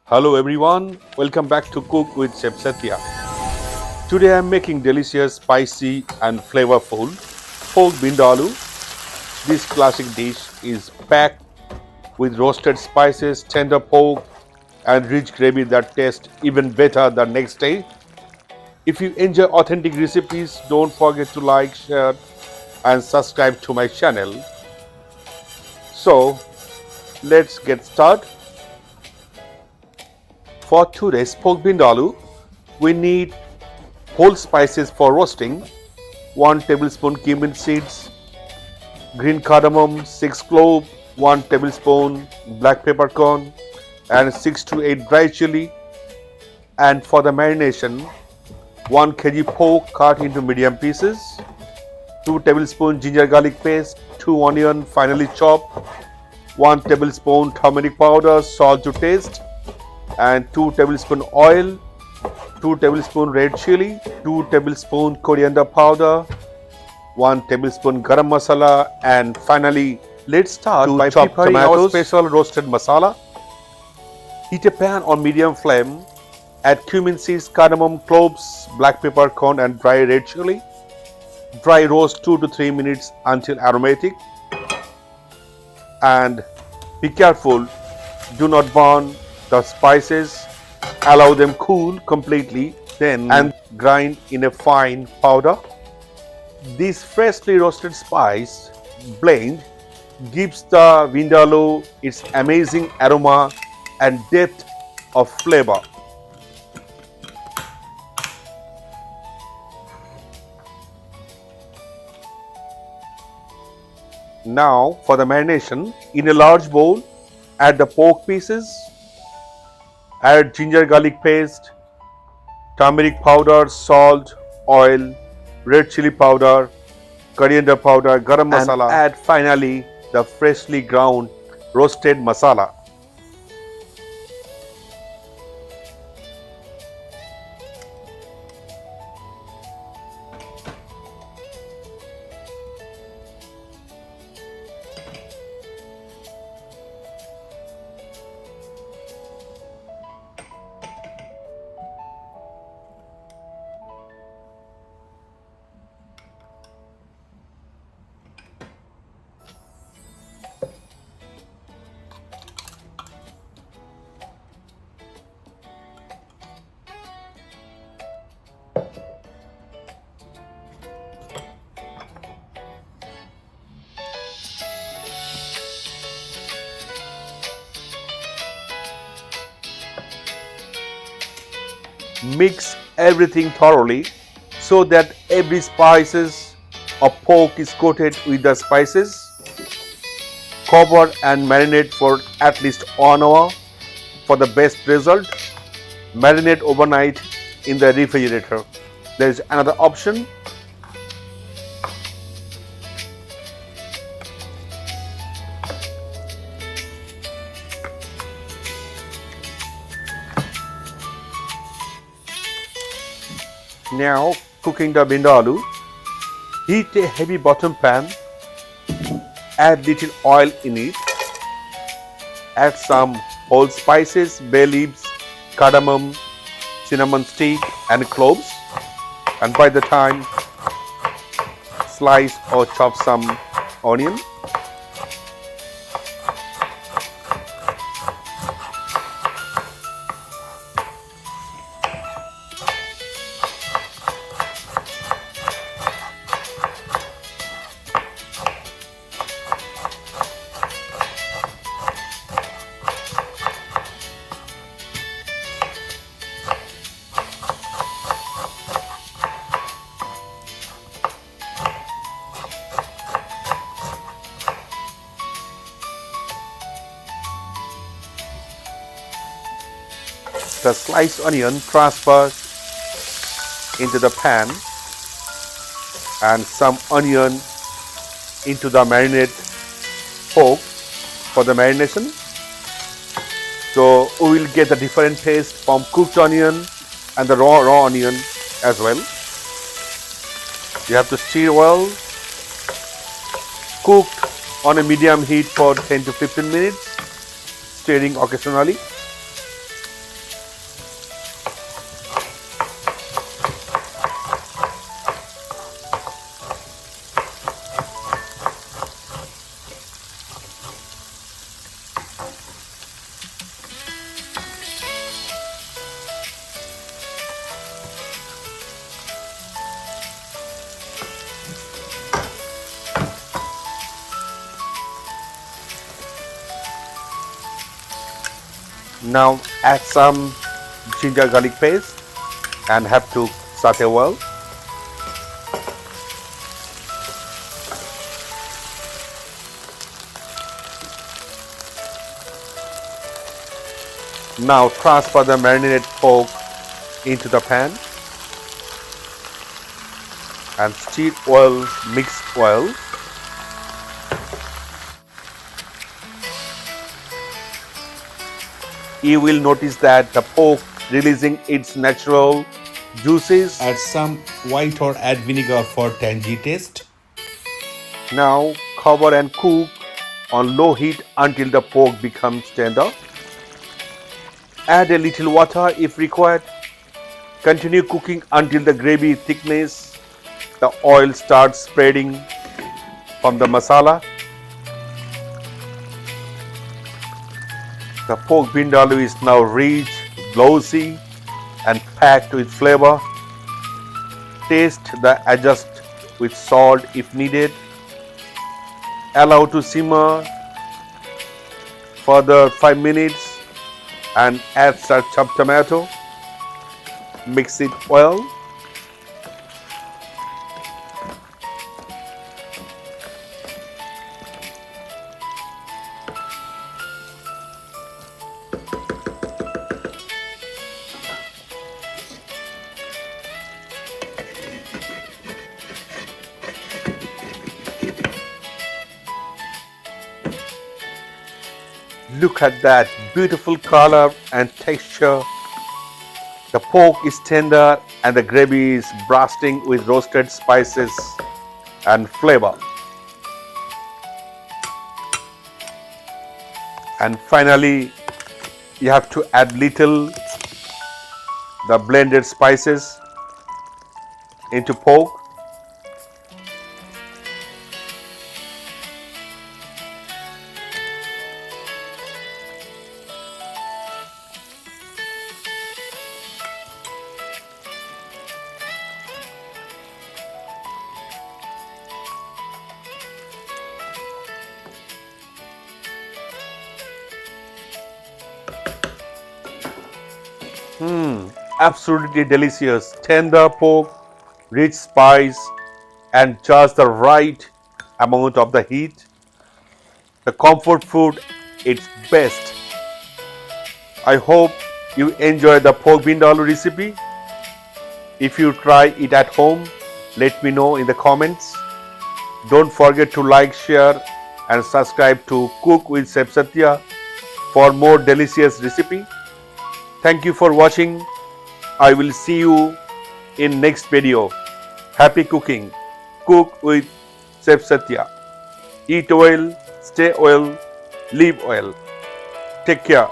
Hello everyone, welcome back to Cook with Chef Satya. Today I am making delicious, spicy and flavorful Pork Vindaloo. This classic dish is packed with roasted spices, tender pork and rich gravy that tastes even better the next day. If you enjoy authentic recipes, don't forget to like, share and subscribe to my channel. So, let's get started. For today's Pork Vindaloo, we need whole spices for roasting, 1 tablespoon cumin seeds, green cardamom, 6 cloves, 1 tablespoon black peppercorn and 6 to 8 dry chili. And for the marination, 1 kg pork cut into medium pieces, 2 tablespoon ginger garlic paste, 2 onion finely chopped, 1 tablespoon turmeric powder, salt to taste and 2 tablespoon oil, 2 tablespoon red chili, 2 tablespoon coriander powder, 1 tablespoon garam masala, and finally let's start by preparing our special roasted masala. Heat a pan on medium flame, add cumin seeds, cardamom, cloves, black peppercorn and dry red chili. Dry roast 2 to 3 minutes until aromatic, and be careful, do not burn the spices. Allow them cool completely, then and grind in a fine powder. This freshly roasted spice blend gives the vindaloo its amazing aroma and depth of flavor. Now for the marination, in a large bowl, add the pork pieces, add ginger garlic paste, turmeric powder, salt, oil, red chili powder, coriander powder, garam masala, and add finally the freshly ground roasted masala. Mix everything thoroughly so that every spices of pork is coated with the spices. Cover and marinate for at least 1 hour for the best result. Marinate overnight in the refrigerator. There is another option. Now cooking the vindaloo, heat a heavy bottom pan, add little oil in it, add some whole spices, bay leaves, cardamom, cinnamon stick and cloves, and by the time slice or chop some onion. The sliced onion transfer into the pan and some onion into the marinade pork for the marination. So we will get a different taste from cooked onion and the raw onion as well. You have to stir well. Cooked on a medium heat for 10 to 15 minutes, stirring occasionally. Now add some ginger garlic paste and have to saute well. Now transfer the marinated pork into the pan and stir well, mix well. You will notice that the pork releasing its natural juices. Add some white or add vinegar for tangy taste. Now cover and cook on low heat until the pork becomes tender. Add a little water if required. Continue cooking until the gravy thickness, the oil starts spreading from the masala. The pork vindaloo is now rich, glossy and packed with flavor. Taste the adjust with salt if needed. Allow to simmer further 5 minutes and add some chopped tomato. Mix it well. Look at that beautiful color and texture. The pork is tender and the gravy is bursting with roasted spices and flavor. And finally, you have to add little the blended spices into pork. Absolutely delicious. Tender pork, rich spice, and just the right amount of the heat. The comfort food, its best. I hope you enjoy the pork vindaloo recipe. If you try it at home, let me know in the comments. Don't forget to like, share, and subscribe to Cook with Chef Satya for more delicious recipe. Thank you for watching. I will see you in next video. Happy cooking. Cook with Chef Satya. Eat well, stay well, live well. Take care.